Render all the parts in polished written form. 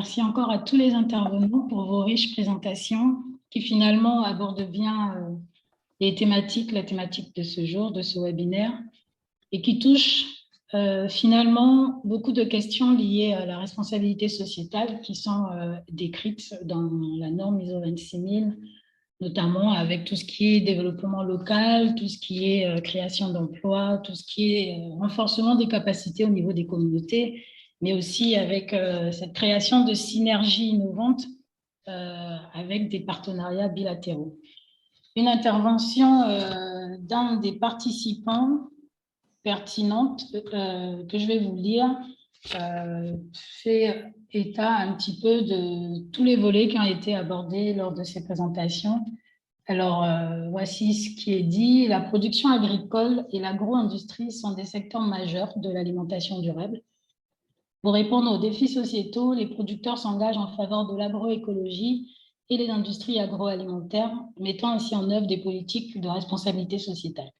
Merci encore à tous les intervenants pour vos riches présentations qui finalement abordent bien la thématique de ce jour, de ce webinaire, et qui touchent finalement beaucoup de questions liées à la responsabilité sociétale qui sont décrites dans la norme ISO 26000, notamment avec tout ce qui est développement local, tout ce qui est création d'emplois, tout ce qui est renforcement des capacités au niveau des communautés, mais aussi avec cette création de synergies innovantes avec des partenariats bilatéraux. Une intervention d'un des participants pertinente que je vais vous lire fait état un petit peu de tous les volets qui ont été abordés lors de ces présentations. Alors, voici ce qui est dit. La production agricole et l'agro-industrie sont des secteurs majeurs de l'alimentation durable. Pour répondre aux défis sociétaux, les producteurs s'engagent en faveur de l'agroécologie et les industries agroalimentaires, mettant ainsi en œuvre des politiques de responsabilité sociétale.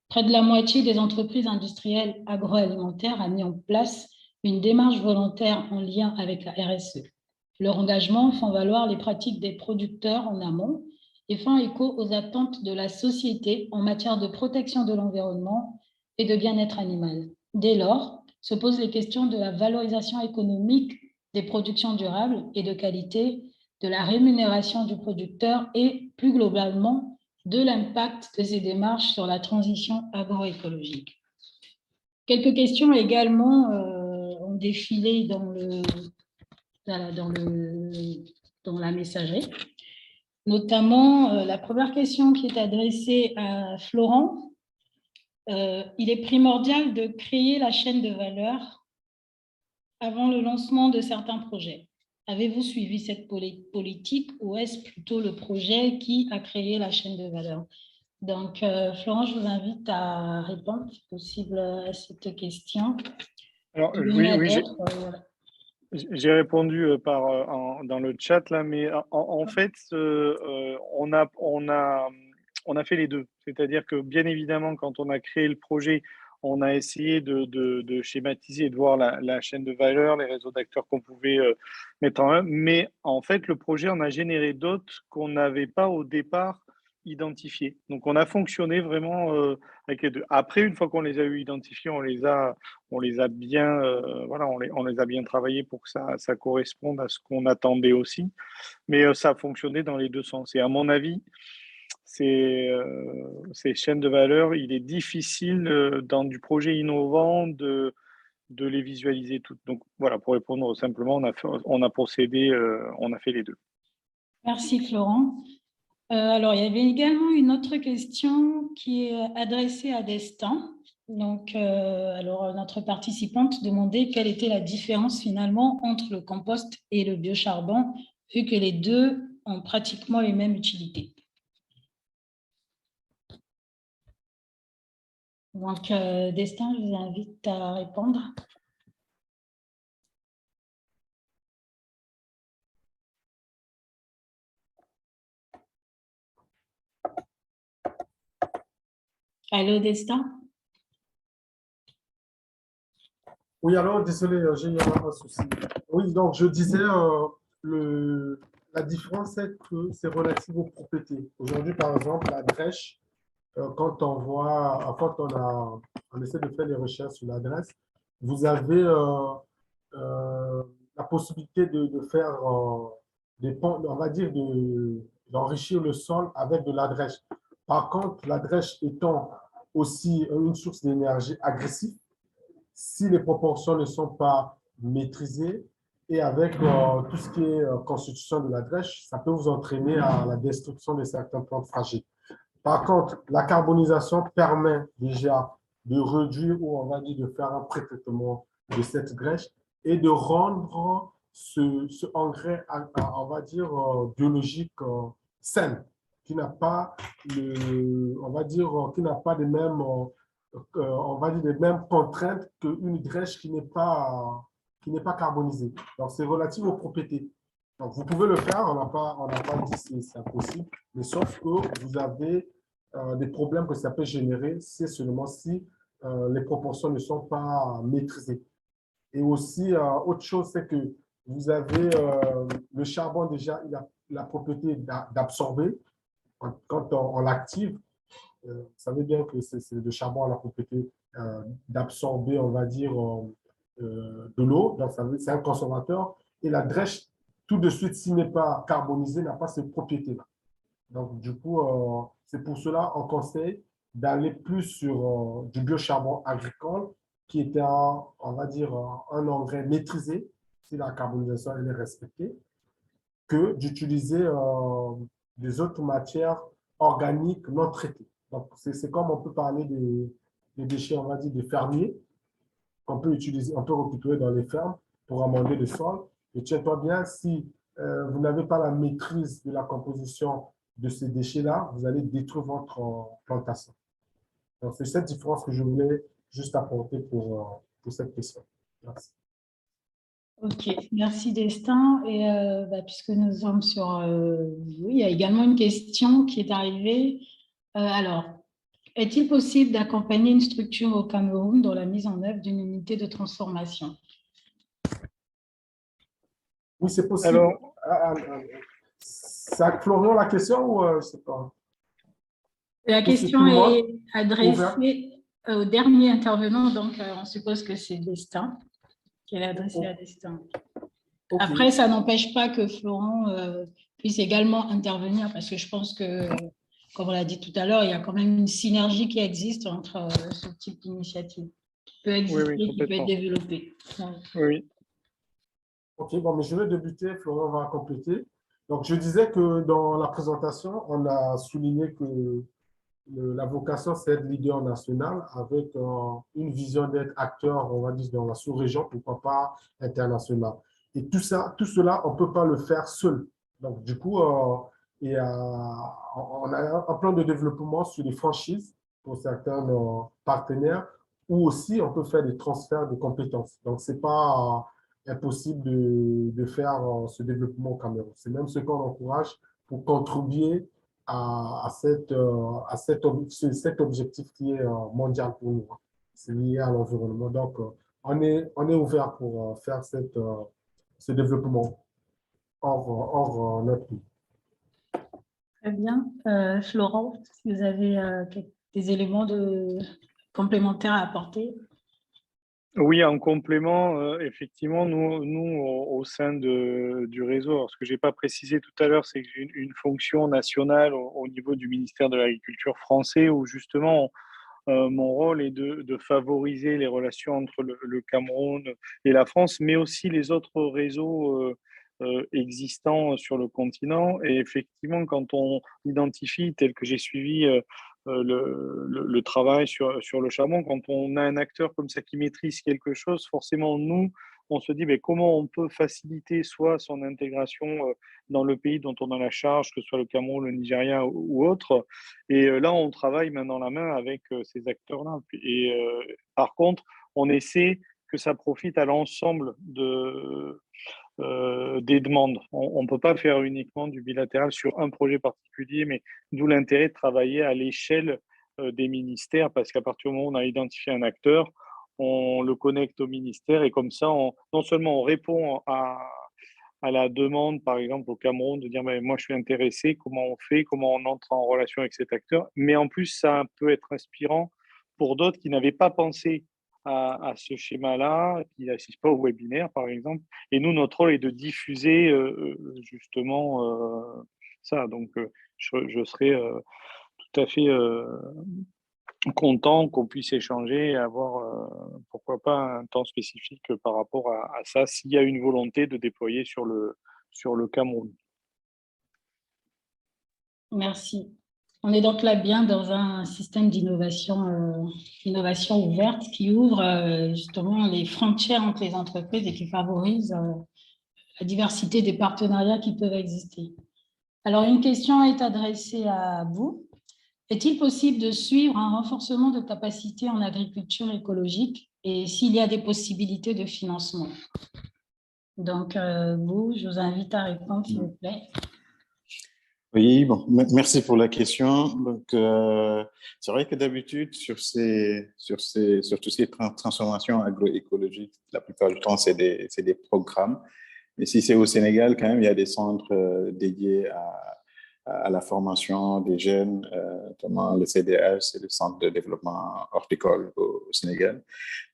Près de la moitié des entreprises industrielles agroalimentaires a mis en place une démarche volontaire en lien avec la RSE. Leur engagement font valoir les pratiques des producteurs en amont et font écho aux attentes de la société en matière de protection de l'environnement et de bien-être animal. Dès lors, se posent les questions de la valorisation économique des productions durables et de qualité, de la rémunération du producteur et, plus globalement, de l'impact de ces démarches sur la transition agroécologique. Quelques questions également ont défilé dans la messagerie. Notamment, la première question qui est adressée à Florent. Il est primordial de créer la chaîne de valeur avant le lancement de certains projets. Avez-vous suivi cette politique ou est-ce plutôt le projet qui a créé la chaîne de valeur? Donc, Florent, je vous invite à répondre, si possible, à cette question. Alors, oui, j'ai répondu dans le chat, là, mais en fait, on a fait les deux. C'est-à-dire que, bien évidemment, quand on a créé le projet, on a essayé de schématiser et de voir la chaîne de valeur, les réseaux d'acteurs qu'on pouvait mettre en œuvre. Mais en fait, le projet en a généré d'autres qu'on n'avait pas au départ identifiés. Donc, on a fonctionné vraiment avec les deux. Après, une fois qu'on les a eu identifiés, on les a bien, voilà, on les a bien travaillés pour que ça corresponde à ce qu'on attendait aussi. Mais ça a fonctionné dans les deux sens. Et à mon avis, ces chaînes de valeur, il est difficile dans du projet innovant de les visualiser toutes. Donc voilà, pour répondre simplement, on a procédé, on a fait les deux. Merci Florent. Alors, il y avait également une autre question qui est adressée à Destin. Donc, alors, notre participante demandait quelle était la différence finalement entre le compost et le biocharbon, vu que les deux ont pratiquement les mêmes utilités. Donc, Destin, je vous invite à répondre. Allô, Destin? Oui, alors, désolé, j'ai eu un souci. Oui, donc je disais, la différence, c'est que c'est relatif aux propriétés. Aujourd'hui, par exemple, la drèche, quand on essaie de faire des recherches sur l'adresse, vous avez la possibilité de faire, on va dire, d'enrichir le sol avec de la drèche. Par contre, la drèche étant aussi une source d'énergie agressive, si les proportions ne sont pas maîtrisées et avec tout ce qui est constitution de la drèche, ça peut vous entraîner à la destruction de certaines plantes fragiles. Par contre, la carbonisation permet déjà de réduire ou on va dire de faire un pré-traitement de cette drèche et de rendre ce engrais, on va dire, biologique sain, qui n'a pas on va dire, qui n'a pas les mêmes, on va dire, les mêmes contraintes qu'une drèche qui n'est pas carbonisée. Donc, c'est relatif aux propriétés. Donc, vous pouvez le faire, on n'a pas dit si c'est impossible, mais sauf que vous avez des problèmes que ça peut générer, c'est seulement si les proportions ne sont pas maîtrisées. Et aussi, autre chose, c'est que vous avez le charbon déjà, il a la propriété d'absorber quand on l'active. Vous savez bien que le charbon a la propriété d'absorber, on va dire, de l'eau. Donc, c'est un consommateur. Et la drèche, tout de suite, s'il n'est pas carbonisé, n'a pas cette propriété-là. Donc, du coup, c'est pour cela qu'on conseille d'aller plus sur du biocharbon agricole, qui est on va dire, un engrais maîtrisé, si la carbonisation elle est respectée, que d'utiliser des autres matières organiques non traitées. Donc, c'est comme on peut parler des déchets, on va dire, des fermiers, qu'on peut utiliser, on peut récupérer dans les fermes pour amender le sol. Et tiens-toi bien, si vous n'avez pas la maîtrise de la composition de ces déchets-là, vous allez détruire votre plantation. Donc, c'est cette différence que je voulais juste apporter pour cette question. Merci. Ok, merci Destin. Et puisque nous sommes sur... oui, il y a également une question qui est arrivée. Alors, est-il possible d'accompagner une structure au Cameroun dans la mise en œuvre d'une unité de transformation? Oui, c'est possible. Alors, c'est Florian la question ou je ne sais pas? La question est adressée au dernier intervenant, donc on suppose que c'est Destin, qu'elle est adressée à Destin. Okay. Après, ça n'empêche pas que Florent puisse également intervenir, parce que je pense que, comme on l'a dit tout à l'heure, il y a quand même une synergie qui existe entre ce type d'initiative, qui peut exister, oui, qui peut être développée. Oui. Ok, bon, mais je vais débuter, Florent va compléter. Donc, je disais que dans la présentation, on a souligné que la vocation, c'est d'être leader national avec une vision d'être acteur, on va dire, dans la sous-région, pourquoi pas international. Et tout cela, on ne peut pas le faire seul. Donc, du coup, on a un plan de développement sur les franchises pour certains partenaires, ou aussi on peut faire des transferts de compétences. Donc, ce n'est pas impossible de faire ce développement au Cameroun. C'est même ce qu'on encourage pour contribuer à cet objectif qui est mondial pour nous. C'est lié à l'environnement. Donc, on est ouvert pour faire ce développement hors notre pays. Très bien. Florent, si vous avez des éléments complémentaires à apporter. Oui, en complément, effectivement, nous au sein du réseau, alors ce que je n'ai pas précisé tout à l'heure, c'est que j'ai une fonction nationale au niveau du ministère de l'Agriculture français, où justement, mon rôle est de favoriser les relations entre le Cameroun et la France, mais aussi les autres réseaux existants sur le continent. Et effectivement, quand on identifie, tel que j'ai suivi le travail sur le charbon, quand on a un acteur comme ça qui maîtrise quelque chose, forcément, nous, on se dit mais comment on peut faciliter soit son intégration dans le pays dont on a la charge, que ce soit le Cameroun, le Nigeria ou autre. Et là, on travaille main dans la main avec ces acteurs-là. Et par contre, on essaie que ça profite à l'ensemble des demandes. On ne peut pas faire uniquement du bilatéral sur un projet particulier, mais d'où l'intérêt de travailler à l'échelle des ministères, parce qu'à partir du moment où on a identifié un acteur, on le connecte au ministère et comme ça, non seulement on répond à la demande, par exemple, au Cameroun, de dire ben, moi je suis intéressé, comment on fait, comment on entre en relation avec cet acteur. Mais en plus, ça peut être inspirant pour d'autres qui n'avaient pas pensé à ce schéma-là, qui n'assistent pas au webinaire, par exemple. Et nous, notre rôle est de diffuser justement ça. Donc, je serais tout à fait content qu'on puisse échanger et avoir, pourquoi pas, un temps spécifique par rapport à ça, s'il y a une volonté de déployer sur le Cameroun. Merci. On est donc là bien dans un système d'innovation ouverte qui ouvre justement les frontières entre les entreprises et qui favorise la diversité des partenariats qui peuvent exister. Alors, une question est adressée à vous. Est-il possible de suivre un renforcement de capacités en agriculture écologique et s'il y a des possibilités de financement? Donc, vous, je vous invite à répondre, s'il vous plaît. Oui, bon, merci pour la question. Donc, c'est vrai que d'habitude, sur toutes ces transformations agroécologiques, la plupart du temps, c'est des programmes. Mais si c'est au Sénégal, quand même, il y a des centres dédiés à la formation des jeunes, notamment le CDH, c'est le Centre de développement horticole au Sénégal.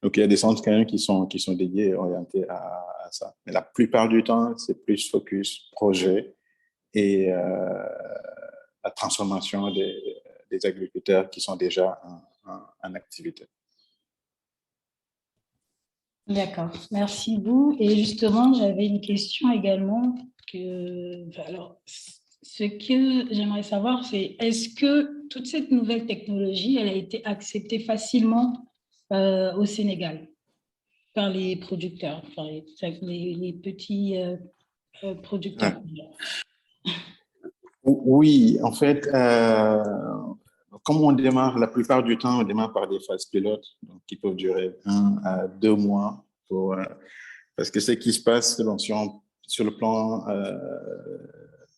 Donc, il y a des centres quand même qui sont dédiés et orientés à ça. Mais la plupart du temps, c'est plus focus projet et la transformation des agriculteurs qui sont déjà en activité. D'accord, merci beaucoup. Et justement, j'avais une question également. Alors, ce que j'aimerais savoir, c'est est-ce que toute cette nouvelle technologie, elle a été acceptée facilement au Sénégal par les producteurs, par les petits producteurs? Oui, en fait, comme on démarre, la plupart du temps, on démarre par des phases pilotes donc, qui peuvent durer 1 à 2 mois. Parce que ce qui se passe sur le plan,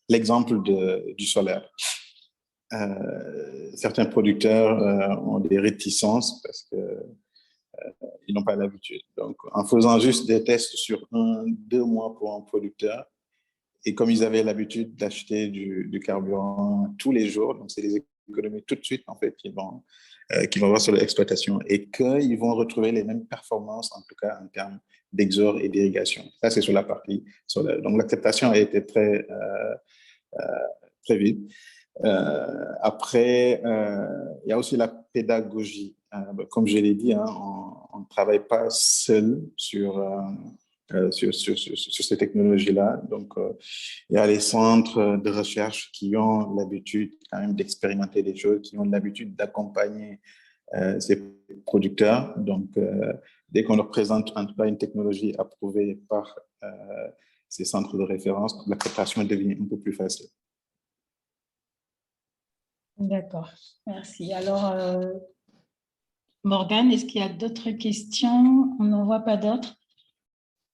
l'exemple du solaire. Certains producteurs ont des réticences parce qu'ils n'ont pas l'habitude. Donc, en faisant juste des tests sur 1, 2 mois pour un producteur, et comme ils avaient l'habitude d'acheter du carburant tous les jours, donc c'est des économies tout de suite en fait qu'ils vont avoir sur l'exploitation et qu'ils vont retrouver les mêmes performances, en tout cas en termes d'exor et d'irrigation. Ça, c'est sur la partie solaire. Donc, l'acceptation a été très vite. Après, il y a aussi la pédagogie. Comme je l'ai dit, hein, on ne travaille pas seul sur ces technologies-là. Donc, il y a les centres de recherche qui ont l'habitude quand même d'expérimenter des choses, qui ont l'habitude d'accompagner ces producteurs. Donc, dès qu'on leur présente en tout cas une technologie approuvée par ces centres de référence, l'acceptation devient un peu plus facile. D'accord, merci. Alors, Morgane, est-ce qu'il y a d'autres questions? On n'en voit pas d'autres.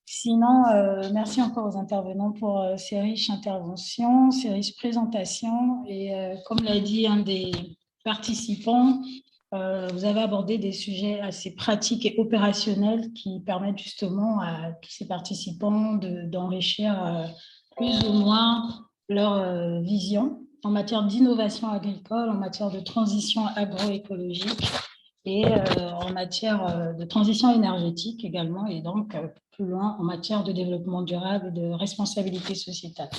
Sinon, merci encore aux intervenants pour ces riches interventions, ces riches présentations. Et comme l'a dit un des participants, vous avez abordé des sujets assez pratiques et opérationnels qui permettent justement à tous ces participants d'enrichir plus ou moins leur vision en matière d'innovation agricole, en matière de transition agroécologique et en matière de transition énergétique également, et donc plus loin en matière de développement durable et de responsabilité sociétale.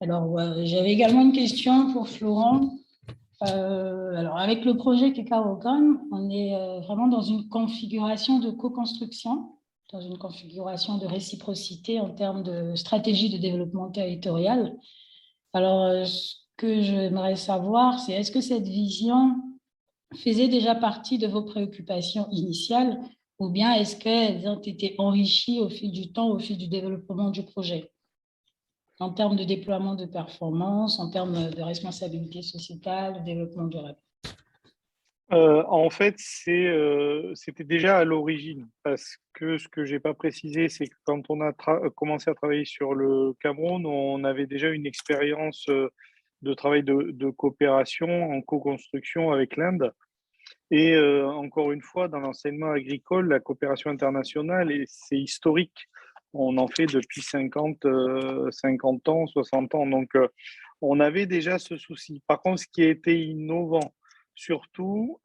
Alors, j'avais également une question pour Florent. Alors, avec le projet Kekaokan, on est vraiment dans une configuration de co-construction, dans une configuration de réciprocité en termes de stratégie de développement territorial. Alors, ce que j'aimerais savoir, c'est est-ce que cette vision faisait déjà partie de vos préoccupations initiales ou bien est-ce qu'elles ont été enrichies au fil du temps, au fil du développement du projet, en termes de déploiement de performance, en termes de responsabilité sociétale, de développement durable? En fait, c'était déjà à l'origine, parce que ce que je n'ai pas précisé, c'est que quand on a commencé à travailler sur le Cameroun, on avait déjà une expérience de travail de coopération en co-construction avec l'Inde. Et encore une fois, dans l'enseignement agricole, la coopération internationale, c'est historique. On en fait depuis 50 ans, 60 ans. Donc, on avait déjà ce souci. Par contre, ce qui a été innovant, surtout,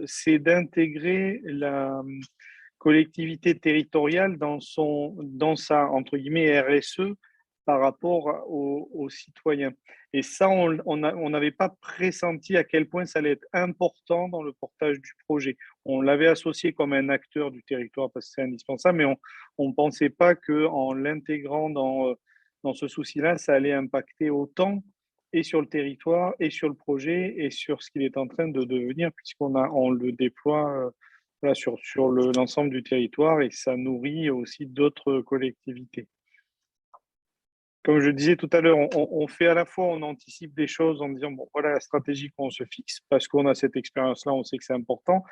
c'est d'intégrer la collectivité territoriale dans sa, entre guillemets, RSE par rapport aux citoyens. Et ça, on n'avait pas pressenti à quel point ça allait être important dans le portage du projet. On l'avait associé comme un acteur du territoire parce que c'est indispensable, mais on ne pensait pas qu'en l'intégrant dans ce souci-là, ça allait impacter autant et sur le territoire, et sur le projet, et sur ce qu'il est en train de devenir, on le déploie voilà, sur l'ensemble du territoire, et ça nourrit aussi d'autres collectivités. Comme je disais tout à l'heure, on fait à la fois, on anticipe des choses en disant, bon, voilà la stratégie qu'on se fixe, parce qu'on a cette expérience-là, on sait que c'est important,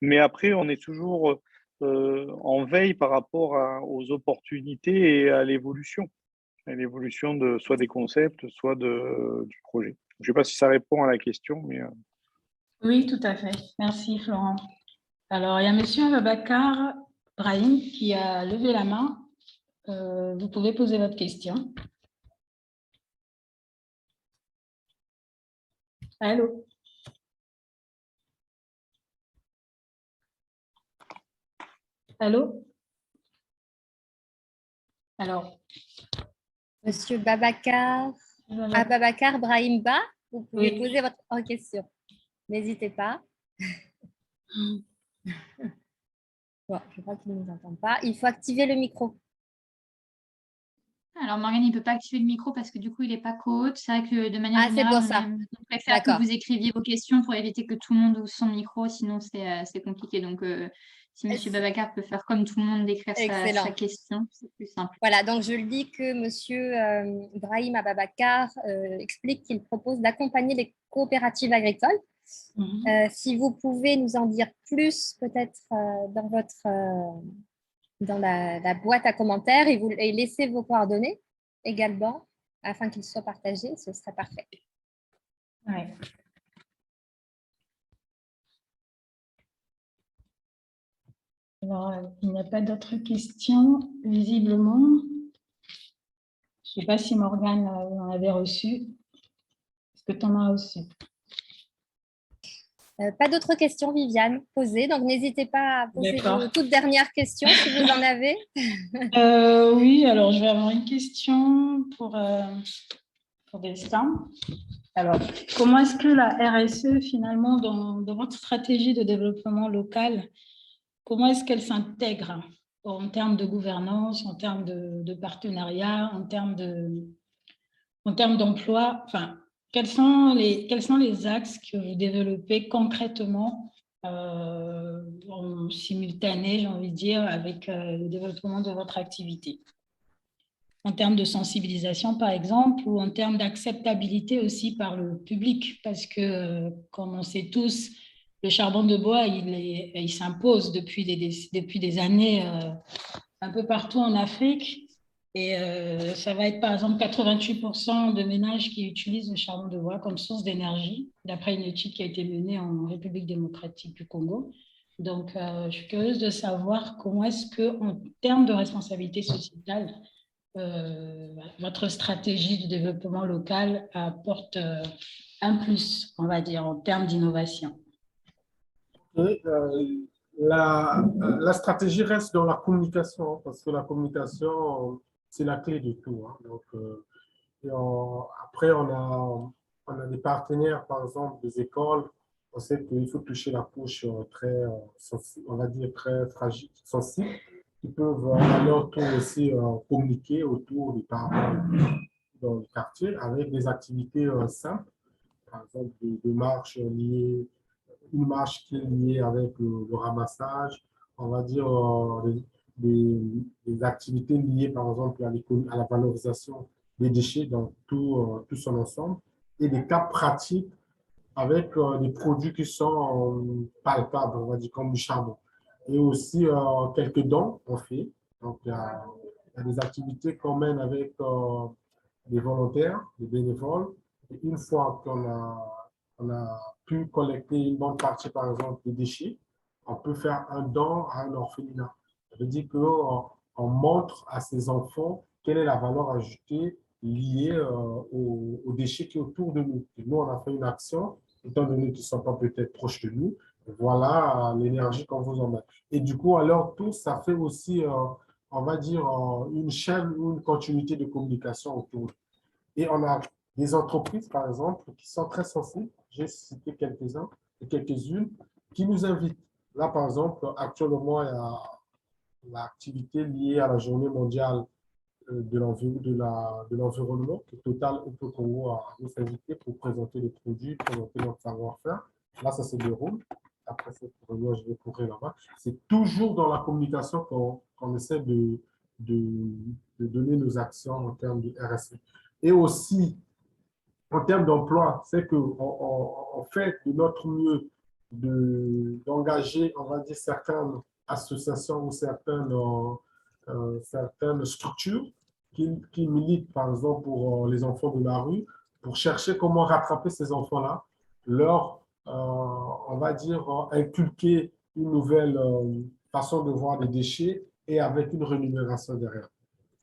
mais après, on est toujours en veille par rapport aux opportunités et à l'évolution soit des concepts, soit du projet. Je ne sais pas si ça répond à la question, mais… Oui, tout à fait. Merci, Florent. Alors, il y a M. Ababacar Brahim qui a levé la main. vous pouvez poser votre question. Allô? Allô? Alors, Monsieur Babacar, Babacar Brahimba, vous pouvez poser votre question. N'hésitez pas. Bon, je crois qu'il ne nous entend pas. Il faut activer le micro. Alors, Morgane, il ne peut pas activer le micro parce que du coup, il n'est pas co-hôte. C'est vrai que de manière générale, on préfère que vous écriviez vos questions pour éviter que tout le monde ouvre son micro, sinon c'est compliqué. Donc, si M. Babacar peut faire comme tout le monde, d'écrire sa question, c'est plus simple. Voilà, donc je le dis que M. Brahim Ababacar explique qu'il propose d'accompagner les coopératives agricoles. Si vous pouvez nous en dire plus, peut-être dans la boîte à commentaires et laisser vos coordonnées également afin qu'ils soient partagés, ce serait parfait. Ouais. Alors, il n'y a pas d'autres questions, visiblement. Je ne sais pas si Morgane en avait reçu. Est-ce que tu en as reçu? Pas d'autres questions, Viviane, posées. Donc, n'hésitez pas à poser vos toutes dernières questions si vous en avez. Oui, alors je vais avoir une question pour Destin. Alors, comment est-ce que la RSE, finalement, dans votre stratégie de développement local, comment est-ce qu'elle s'intègre en termes de gouvernance, en termes de partenariat, en termes d'emploi, enfin, quels sont les axes que vous développez concrètement en simultané, j'ai envie de dire, avec le développement de votre activité? En termes de sensibilisation, par exemple, ou en termes d'acceptabilité aussi par le public, parce que, comme on sait tous, le charbon de bois, il s'impose depuis des années un peu partout en Afrique. Et ça va être par exemple 88% de ménages qui utilisent le charbon de bois comme source d'énergie, d'après une étude qui a été menée en République démocratique du Congo. Donc, je suis curieuse de savoir comment est-ce qu'en termes de responsabilité sociétale, votre stratégie de développement local apporte un plus, on va dire, en termes d'innovation. La stratégie reste dans la communication, parce que la communication, c'est la clé de tout. Hein. Donc, après, on a des partenaires, par exemple, des écoles. On sait qu'il faut toucher la couche très, on va dire, très fragile, sensible, qui peuvent à leur tour aussi communiquer autour des parents dans le quartier avec des activités simples, par exemple des marches liées, une marche qui est liée avec le ramassage, on va dire des activités liées par exemple à la valorisation des déchets dans tout son ensemble et des cas pratiques avec des produits qui sont palpables, on va dire comme du charbon. Et aussi quelques dons on fait. Donc il y a des activités qu'on mène avec des volontaires, des bénévoles. Et une fois on a pu collecter une bonne partie, par exemple, des déchets, on peut faire un don à un orphelinat. Ça veut dire qu'on montre à ces enfants quelle est la valeur ajoutée liée aux déchets qui est autour de nous. Et nous, on a fait une action, étant donné qu'ils ne sont pas peut-être proches de nous, voilà l'énergie qu'on vous en met. Et du coup, à leur tour, ça fait aussi, on va dire, une chaîne ou une continuité de communication autour. Et on a des entreprises, par exemple, qui sont très sensibles. J'ai cité quelques-uns et quelques-unes qui nous invitent. Là, par exemple, actuellement, il y a l'activité liée à la journée mondiale de l'environnement que Total Opo Congo a nous invité pour présenter les produits, présenter notre savoir-faire. Là, ça se déroule. Après cette réunion, je vais courir là-bas. C'est toujours dans la communication qu'on essaie de donner nos actions en termes de RSE. Et aussi, en termes d'emploi, c'est qu'on fait de notre mieux d'engager, on va dire, certaines associations ou certaines structures qui militent, par exemple, pour les enfants de la rue, pour chercher comment rattraper ces enfants-là, on va dire, inculquer une nouvelle façon de voir les déchets et avec une rémunération derrière.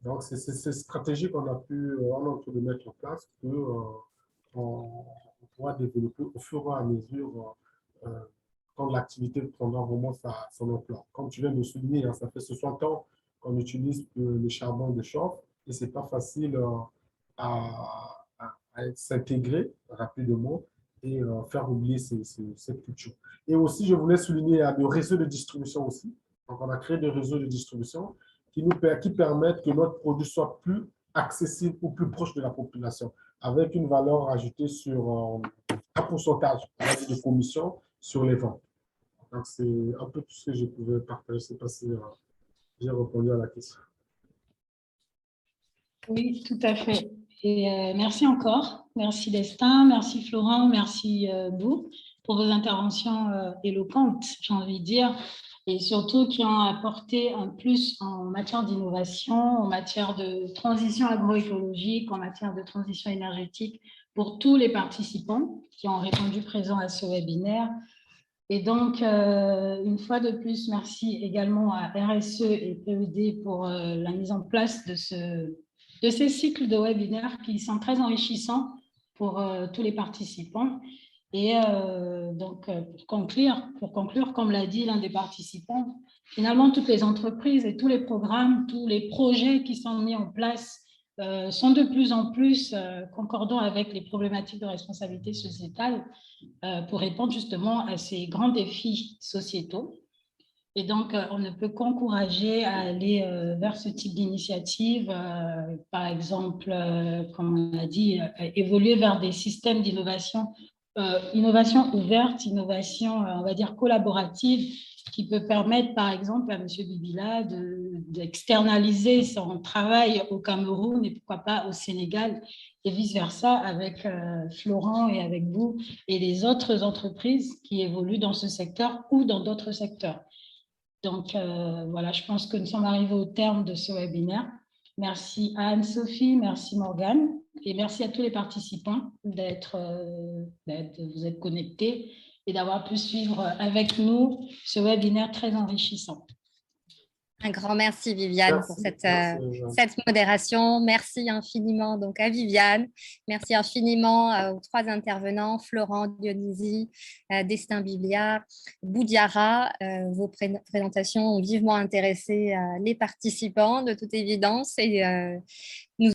Donc, c'est ces stratégies qu'on a pu de mettre en place que on pourra développer au fur et à mesure quand l'activité prendra vraiment son ampleur. Comme tu viens de le souligner, hein, ça fait 60 ans qu'on utilise le charbon de chauffe et ce n'est pas facile à s'intégrer rapidement et faire oublier cette culture. Et aussi, je voulais souligner le réseau de distribution aussi. Donc, on a créé des réseaux de distribution qui permettent que notre produit soit plus accessible ou plus proche de la population, avec une valeur ajoutée sur un pourcentage de commission sur les ventes. Donc, c'est un peu tout ce que je pouvais partager. Je ne sais pas si j'ai répondu à la question. Oui, tout à fait. Et merci encore. Merci Destin, merci Florent, merci vous pour vos interventions éloquentes, j'ai envie de dire, et surtout qui ont apporté un plus en matière d'innovation, en matière de transition agroécologique, en matière de transition énergétique pour tous les participants qui ont répondu présents à ce webinaire. Et donc, une fois de plus, merci également à RSE et PED pour la mise en place de ces cycles de webinaires qui sont très enrichissants pour tous les participants. Et donc, pour conclure, comme l'a dit l'un des participants, finalement, toutes les entreprises et tous les programmes, tous les projets qui sont mis en place sont de plus en plus concordants avec les problématiques de responsabilité sociétale pour répondre justement à ces grands défis sociétaux. Et donc, on ne peut qu'encourager à aller vers ce type d'initiative, par exemple, comme on a dit, évoluer vers des systèmes d'innovation, innovation ouverte, innovation, on va dire, collaborative, qui peut permettre, par exemple, à M. Bibila d'externaliser son travail au Cameroun et pourquoi pas au Sénégal, et vice-versa avec Florent et avec vous et les autres entreprises qui évoluent dans ce secteur ou dans d'autres secteurs. Donc, voilà, je pense que nous sommes arrivés au terme de ce webinaire. Merci à Anne-Sophie, merci Morgane, et merci à tous les participants vous êtes connectés et d'avoir pu suivre avec nous ce webinaire très enrichissant. Un grand merci Viviane pour cette modération. Merci infiniment donc à Viviane. Merci infiniment aux trois intervenants, Florent Dionisi, Destin Biblia, Boudiara. Vos présentations ont vivement intéressé les participants de toute évidence et